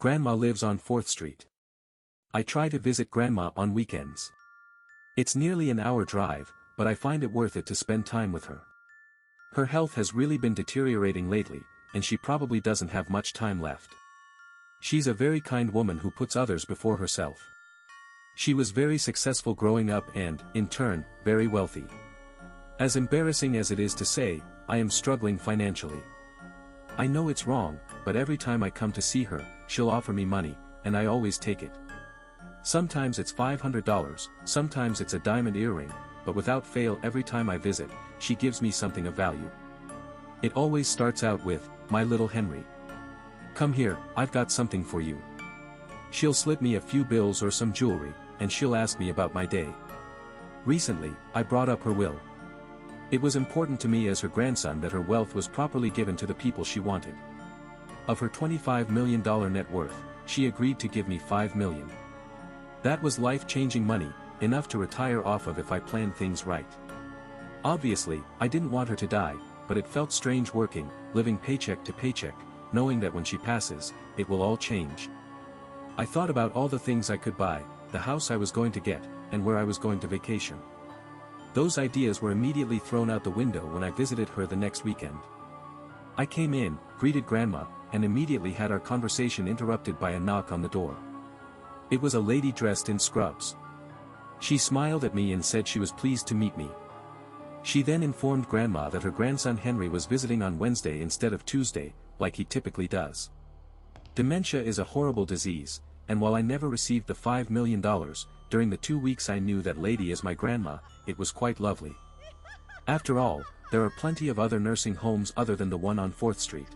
Grandma lives on 4th Street. I try to visit Grandma on weekends. It's nearly an hour drive, but I find it worth it to spend time with her. Her health has really been deteriorating lately, and she probably doesn't have much time left. She's a very kind woman who puts others before herself. She was very successful growing up and, in turn, very wealthy. As embarrassing as it is to say, I am struggling financially. I know it's wrong, but every time I come to see her, she'll offer me money, and I always take it. Sometimes it's $500, sometimes it's a diamond earring, but without fail every time I visit, she gives me something of value. It always starts out with, "My little Henry. Come here, I've got something for you." She'll slip me a few bills or some jewelry, and she'll ask me about my day. Recently, I brought up her will. It was important to me as her grandson that her wealth was properly given to the people she wanted. Of her $25 million net worth, she agreed to give me $5 million. That was life-changing money, enough to retire off of if I planned things right. Obviously, I didn't want her to die, but it felt strange working, living paycheck to paycheck, knowing that when she passes, it will all change. I thought about all the things I could buy, the house I was going to get, and where I was going to vacation. Those ideas were immediately thrown out the window when I visited her the next weekend. I came in, greeted Grandma, and immediately had our conversation interrupted by a knock on the door. It was a lady dressed in scrubs. She smiled at me and said she was pleased to meet me. She then informed Grandma that her grandson Henry was visiting on Wednesday instead of Tuesday, like he typically does. Dementia is a horrible disease, and while I never received the $5 million, during the 2 weeks I knew that lady as my grandma, it was quite lovely. After all, there are plenty of other nursing homes other than the one on 4th Street.